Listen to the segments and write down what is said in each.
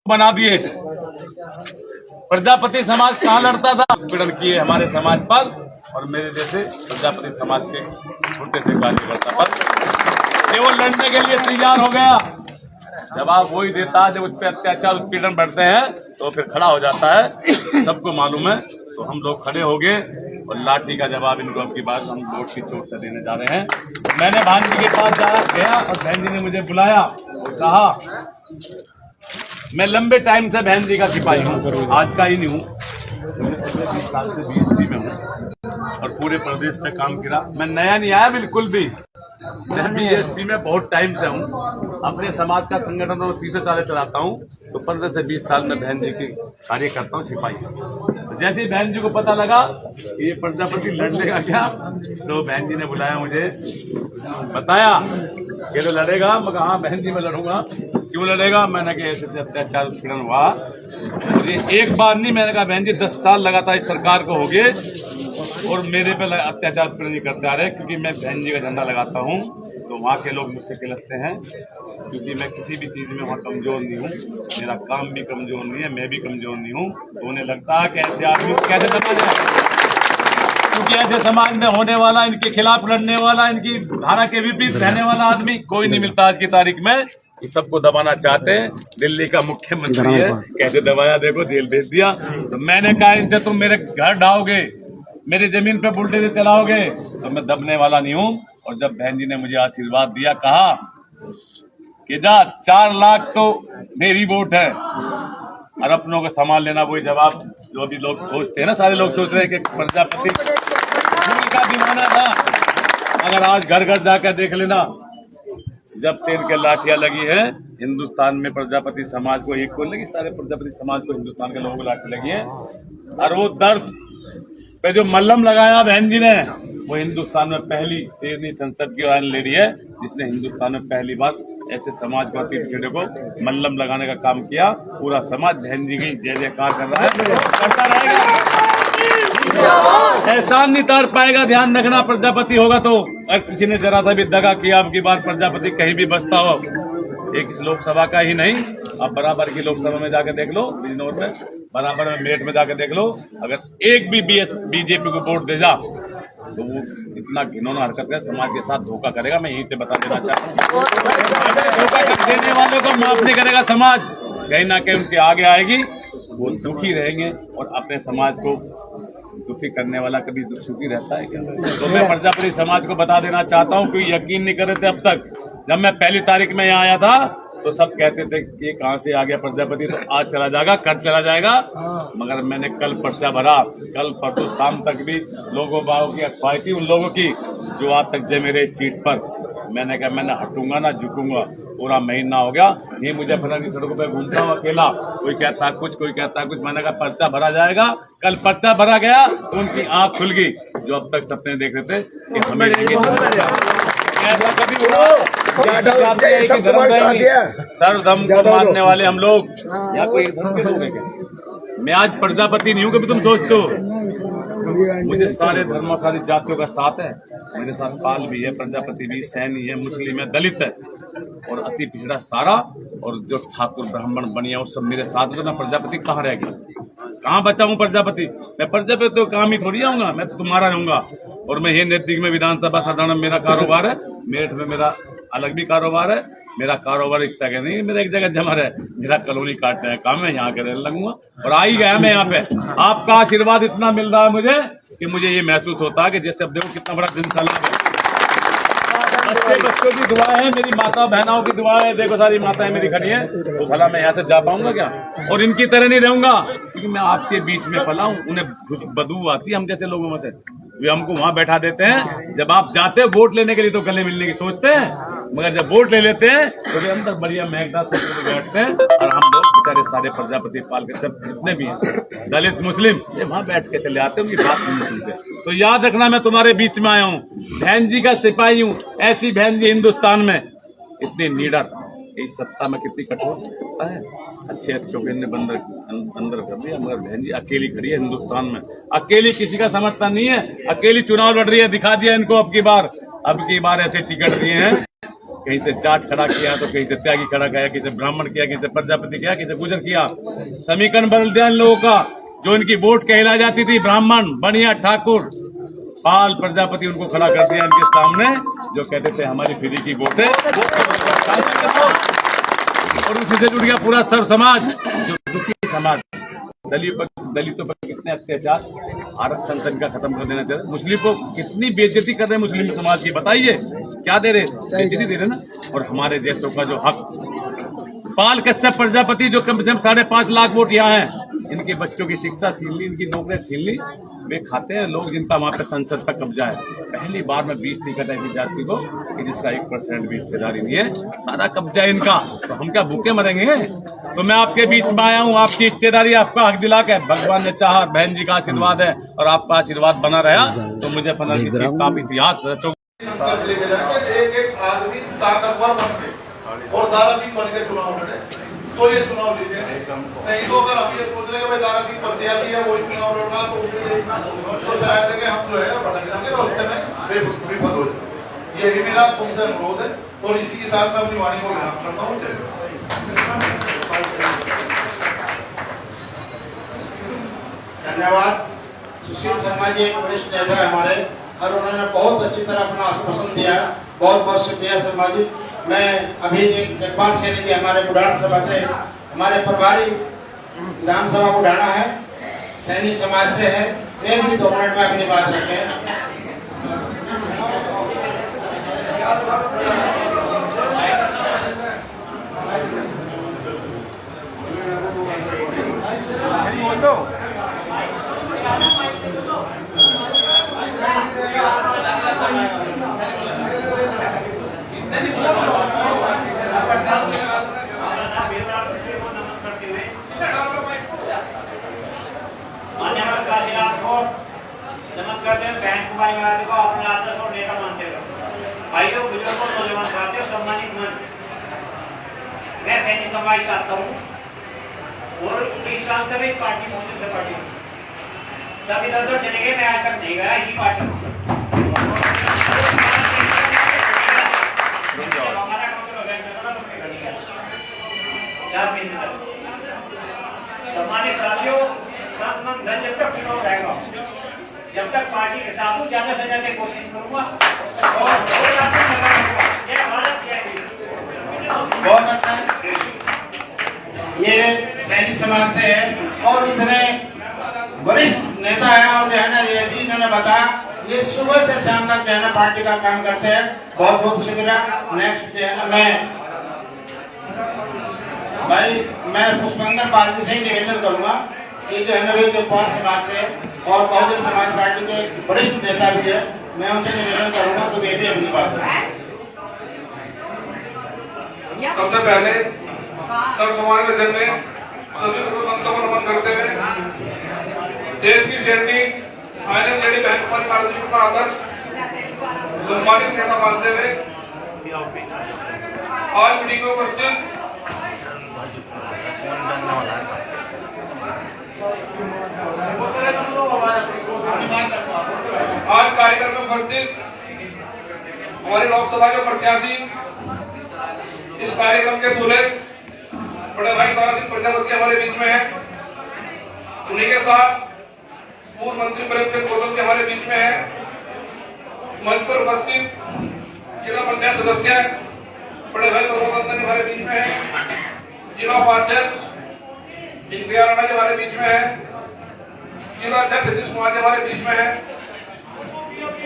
बना दिए। प्रजापति समाज कहाँ लड़ता था, पीड़न किए हमारे समाज पर और मेरे जैसे प्रजापति समाज के छोटे से कार्यकर्ता पर केवल लड़ने के लिए तैयार हो गया। जवाब वही देता है जब उस पर अत्याचार उत्पीड़न बढ़ते हैं तो फिर खड़ा हो जाता है, सबको मालूम है। तो हम लोग खड़े हो गए और लाठी का जवाब इनको अब की बात हम वोट की चोट से देने जा रहे हैं। मैंने भांजी के पास गया और बहन जी ने मुझे बुलाया और कहा, मैं लंबे टाइम से बहन जी का सिपाही हूँ, आज का ही नहीं हूँ, 20 साल से बीएसपी में हूँ और पूरे प्रदेश में काम किया। मैं नया नहीं आया बिल्कुल भी, मैं बीएसपी में बहुत टाइम से हूँ। अपने समाज का संगठन और 30 साल चलाता हूँ, तो 15 से 20 साल में बहन जी की कार्य करता हूँ, सिपाही। तो जैसे ही बहन जी को पता लगा कि ये प्रजापति लड़ लेगा क्या, तो बहन जी ने बुलाया मुझे, बताया कि तो लड़ेगा। मैं कहा हाँ बहन जी मैं लड़ूंगा। क्यों लड़ेगा? मैंने कहा ऐसे से अत्याचार उत्पीड़न हुआ और ये एक बार नहीं, मैंने कहा बहन जी 10 साल लगातार इस सरकार को हो गए और मेरे पे अत्याचार उत्पीड़न करते आ रहे, क्योंकि मैं बहन जी का झंडा लगाता हूँ तो वहाँ के लोग मुझसे खिलते हैं, क्योंकि मैं किसी भी चीज में वहाँ कमजोर नहीं हूँ, मेरा काम भी कमजोर नहीं है, मैं भी कमजोर नहीं हूँ। तो उन्हें लगता है कि ऐसे आदमी कैसे समाज है, क्योंकि ऐसे समाज में होने वाला, इनके खिलाफ लड़ने वाला, इनकी धारा के विपरीत रहने वाला आदमी कोई नहीं मिलता आज की तारीख में। ये सबको दबाना चाहते हैं। दिल्ली का मुख्यमंत्री है, कैसे दबाया देखो, जेल भेज दिया। तो मैंने कहा इनसे तुम मेरे घर ढाओगे, मेरी जमीन पे बुलडोजर चलाओगे, तो मैं दबने वाला नहीं हूँ। और जब बहन जी ने मुझे आशीर्वाद दिया, कहा कि जा 4 लाख तो मेरी वोट है और अपनों को संभाल लेना, वही जवाब जो अभी लोग सोचते हैं ना, सारे लोग सोच रहे हैं कि प्रजापति का दीवाना था। अगर आज घर घर जाकर देख लेना, जब से इनके लाठियां लगी है हिंदुस्तान में, प्रजापति समाज को एक को लगी, सारे प्रजापति समाज को, हिंदुस्तान के लोगों को लाठी लगी है। और वो दर्द पे जो मल्लम लगाया बहन जी ने, वो हिंदुस्तान में पहली 13वीं संसद की आयन लेडी है जिसने हिंदुस्तान में पहली बार ऐसे समाज को, पिछड़े को मल्लम लगाने का काम किया। पूरा समाज बहन जी की जय जयकार कर रहा है, करता रहेगा, एहसान नहीं तार पाएगा। ध्यान रखना, प्रजापति होगा तो। अगर किसी ने जरा सा भी दगा किया, अब की बार प्रजापति कहीं भी बसता हो, एक इस लोकसभा का ही नहीं, अब बराबर की लोकसभा में जाकर देख लो, बिजनौर में, बराबर में मेरठ में जाकर देख लो, अगर एक भी बीजेपी को वोट दे जा तो वो इतना घिनौना हरकत है, समाज के साथ धोखा करेगा। मैं यहीं से बता देना चाहता हूँ, धोखा देने वालों को माफ नहीं करेगा समाज, कहीं ना कहीं उनके आगे आएगी, वो दुखी रहेंगे। और अपने समाज को दुखी करने वाला कभी सुखी रहता है क्या? तो मैं प्रजापति समाज को बता देना चाहता हूँ, कोई यकीन नहीं कर रहे थे अब तक। जब मैं पहली तारीख में यहाँ आया था तो सब कहते थे कि कहाँ से आ गया प्रजापति, तो आज चला जाएगा, कल चला जाएगा। मगर मैंने कल पर्चा भरा, कल परसों शाम तक भी लोगों बागों की अखबार की, उन लोगों की जो आज तक जय मेरे सीट पर। मैंने कहा मैं न हटूंगा ना झुकूंगा। पूरा महीना हो गया ये मुझे पता नहीं, सड़कों पे घूमता हूँ अकेला, कोई कहता कुछ, कोई कहता कुछ। मैंने कहा पर्चा भरा जाएगा, कल पर्चा भरा गया तो उनकी आंख खुल गई, जो अब तक सपने देख रहे थे कि हमें ऐसा कभी सर्वधर्म को मानने वाले हम लोग, या कोई धर्म के लोग हैं क्या? मैं आज प्रजापति नहीं हूँ, कभी तुम सोचते हो। मुझे सारे धर्मों, सारी जातियों का साथ है। मेरे साथ पाल भी है, प्रजापति भी, सैनी है, मुस्लिम है, दलित है और अति पिछड़ा सारा, और जो ठाकुर ब्राह्मण बनिया वो सब मेरे साथ। तो मैं प्रजापति कहाँ रह गया, कहाँ बचा हूँ प्रजापति? मैं प्रजापति तो काम ही थोड़ी आऊंगा, मैं तो तुम्हारा रहूंगा। और मैं ये नैतिक में विधानसभा साधारण मेरा कारोबार है, मेरठ में मेरा अलग भी कारोबार है। मेरा कारोबार इस तरह नहीं, मेरा एक जगह जमा है, मेरा कॉलोनी काटने का काम है, यहाँ के रहने लगूंगा। और आ ही गया मैं यहाँ पे, आपका आशीर्वाद इतना मिल रहा है मुझे कि मुझे ये महसूस होता है कि जैसे अब देखो कितना बड़ा दिन चला है। बच्चों की दुआ है, मेरी माता बहनाओं की दुआ है, देखो सारी माताएं मेरी खड़ी है, तो भला मैं यहाँ से जा पाऊंगा क्या? और इनकी तरह नहीं रहूंगा, क्योंकि मैं आपके बीच में फैला हूँ। उन्हें बदबू आती है हम जैसे लोगों में से, वे हमको वहां बैठा देते हैं। जब आप जाते हैं वोट लेने के लिए तो गले मिलने की सोचते हैं, मगर जब वोट ले लेते हैं तो वे अंदर बढ़िया महकदार बैठते हैं। और हम लोग बेचारे सारे प्रजापति पाल के सब जितने भी हैं, दलित मुस्लिम, ये वहां बैठ के चले आते हैं, उनकी बात नहीं सुनते। तो याद रखना, मैं तुम्हारे बीच में आया हूँ, बहन जी का सिपाही हूँ। ऐसी बहन जी हिंदुस्तान में इतनी नीडर, इस सत्ता में कितनी कठोर सत्ता है, अच्छे अच्छों के अंदर कर दिया, मगर बहन जी अकेली खड़ी है हिंदुस्तान में, अकेली, किसी का समर्थन नहीं है, अकेली चुनाव लड़ रही है। दिखा दिया इनको अब की बार ऐसे टिकट दिए हैं कहीं से जाट खड़ा किया तो कहीं से त्यागी खड़ा किया, कहीं से ब्राह्मण किया, कहीं से प्रजापति किया, कहीं से गुजर किया। समीकरण बदल दिया इन लोगों का। जो इनकी वोट कहला जाती थी ब्राह्मण, बनिया, ठाकुर, पाल, प्रजापति, उनको खड़ा कर दिया इनके सामने, जो कहते थे हमारी फ्री की वोट है। और उसी से जुड़ गया पूरा सर्व समाज, जो दुखी समाज। दलितों पर कितने अत्याचार, आरक्षण का खत्म कर देना चाहिए। मुस्लिम को कितनी बेइज्जती कर रहे हैं मुस्लिम समाज की, बताइए क्या दे रहे? बेइज्जती दे रहे ना। और हमारे जैसों का जो हक, पाल, कश्यप, प्रजापति, जो कम से कम 5.5 लाख वोट यहाँ हैं, इनके बच्चों की शिक्षा छीन ली, इनकी नौकरियां छीन ली। वे खाते हैं लोग जिनका वहां पे संसद पर कब्जा है। पहली बार में 20 टिकट ऐसी जाति को कि जिसका 1% भी हिस्सेदारी नहीं है, सारा कब्जा है इनका। तो हम क्या भूखे मरेंगे? तो मैं आपके बीच में आया हूँ, आपकी हिस्सेदारी, आपका हक दिला के भगवान ने चाहा, बहन जी का आशीर्वाद है और आपका आशीर्वाद बना रहा तो मुझे फना की सीट का इतिहास एक एक आदमी ताकतवर बन के और दारा सिंह बन के चुनाव लड़े तो ये चुनाव जीते। नहीं तो अगर हम ये सोच रहे हैं कि दारा सिंह प्रत्याशी है वही चुनाव लड़ रहा तो उसे तो शायद कि हम जो है भटक जाएंगे, रास्ते में विफल हो जाए। यही मेरा तुमसे अनुरोध है और इसी के साथ मैं अपनी वाणी को विराम करता हूँ। धन्यवाद। सुशील शर्मा जी एक वरिष्ठ नेता है हमारे और उन्होंने बहुत अच्छी तरह अपना आश्वासन दिया। बहुत बहुत शुक्रिया शर्मा जी। मैं अभी एक जगपाल सैनी जी हमारे बुढ़ाना सभा से, हमारे प्रभारी विधानसभा बुढ़ाना है, सैनी समाज से है, वे भी 2 मिनट में अपनी बात रखते हैं। नमन करते हैं बहन कुमारी महाराज को अपने आदर्श और नेता मानते हो। भाइयों बुजुर्गों नौजवान साथियों सम्मानित मंच, मैं सैनी समाज से आता हूँ और 20 साल से इस पार्टी मौजूद है। पार्टी सभी दल चले गए, मैं आज तक नहीं गया इसी पार्टी में। सम्मानित साथियों, जब तक चुनाव रहेगा, जब तक पार्टी के साथ ज्यादा से ज्यादा कोशिश करूंगा और बहुत अच्छा। ये सैनी समाज से है और इतने वरिष्ठ नेता है और जो है ना ये भी इन्होंने बताया, ये सुबह से शाम तक जो है ना पार्टी का काम करते हैं। बहुत बहुत शुक्रिया। नेक्स्ट जो है ना मैं पुष्पेंद्र पाल जी से निवेदन करूंगा कि जो है ना जो पाल समाज से और बहुजन समाज पार्टी के वरिष्ठ नेता भी है, मैं उनसे निवेदन करूंगा तो वे भी अपनी बात करें। सबसे पहले सब समाज के जन्मे सभी को नमन करते हुए देश की शेरनी आयरन लेडी बहन कुमारी महाराज जी का आदर्श सम्मानित नेता मानते हुए आज मीटिंग में उपस्थित आज कार्यक्रम में उपस्थित हमारे लोकसभा के प्रत्याशी, इस कार्यक्रम के दूल्हे बड़े भाई दारा सिंह प्रजापति हमारे बीच में है। उन्हीं के साथ पूर्व मंत्री प्रेमचंद गौतम जी हमारे बीच में है। मंच पर उपस्थित जिला पंचायत सदस्य बड़े भाई प्रभुनंदन हमारे बीच में है। जिला उपाध्यक्ष इंदिरा राणा जी हमारे बीच में है। जिला अध्यक्ष सतीश कुमार जी हमारे बीच में है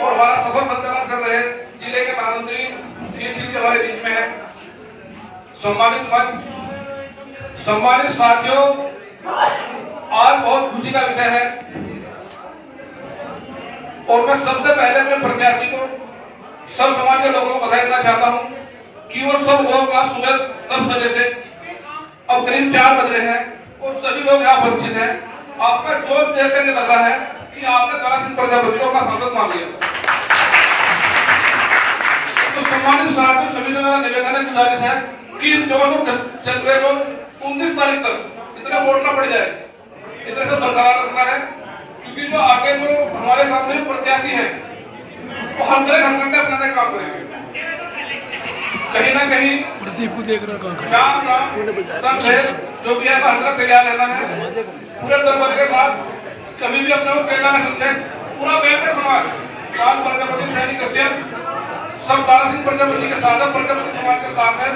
और हमारा सफल संचालन कर रहे जिले के महामंत्री वीर सिंह जी हमारे बीच में है। सम्मानित मंच, सम्मानित साथियों, आज बहुत खुशी का विषय है और मैं सबसे पहले अपने प्रत्याशी को, सब समाज के लोगों को बधाई देना चाहता हूँ कि वो सब लोग आज सुबह 10 बजे से अब करीब 4 बज रहे हैं और सभी लोग यहाँ उपस्थित हैं। आपका जोर देख करके लग रहा है कि आपने दारा सिंह प्रजापति को अपना स्वागत मान लिया। तो सम्मानित साथियों, सभी से मेरा निवेदन है, गुजारिश है कि इस जनवरी को 29 तारीख तक इतना वोट न पड़ जाए, इतने से बरकरार रखना है, क्योंकि जो आगे जो हमारे सामने प्रत्याशी है वो हर तरह घंटे अपना काम करेंगे। कहीं ना कहीं प्रदीप को देख रहा राम राम है जो भी है हल्का तैयार रहना है पूरे दरबार के साथ कभी भी अपने को प्रेरणा न समझे। पूरा बेहतर समाज राम प्रजापति सैनिक अध्यक्ष सब दारा सिंह प्रजापति के साथ है, प्रजापति समाज के साथ है।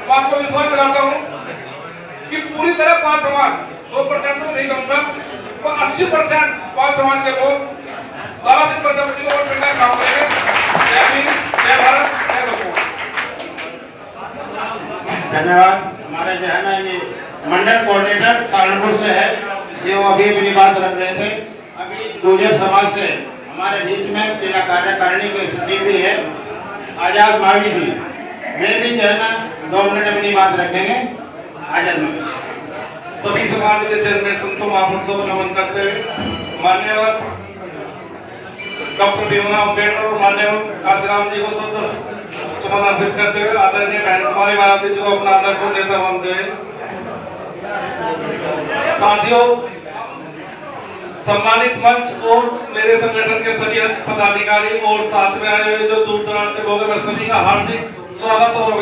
मैं आपको विश्वास दिलाता हूँ कि पूरी तरह पांच समाज 2% तो नहीं कहूँगा पर 80% पांच समाज के लोग दारा सिंह प्रजापति को वोट देने का काम करेंगे। जय भीम, जय भारत, जय बंगबंधु। धन्यवाद। हमारे जो है ना ये मंडल कोऑर्डिनेटर सहारनपुर से है, जो अभी अपनी बात रख रहे थे। अभी गुर्जर समाज से हमारे बीच में जिला कार्यकारिणी के सचिव भी है आजाद मावी जी, वे भी जो है ना 2 मिनट अपनी बात रखेंगे। आजाद मावी सभी समाज के चेयरमैन संतों महापुरुषों को नमन करते हुए मान्यवर डॉक्टर भीमराव अम्बेडकर और मान्यवर काशीराम जी को सुमन अर्पित करते हुए आदरणीय बहन कुमारी मायावती जी को अपना आदर्श नेता मानते हुए साथियों, सम्मानित मंच और मेरे संगठन के सभी पदाधिकारी और साथ में आए हुए जो दूर दराज से लोग हैं, मैं सभी का हार्दिक स्वागत और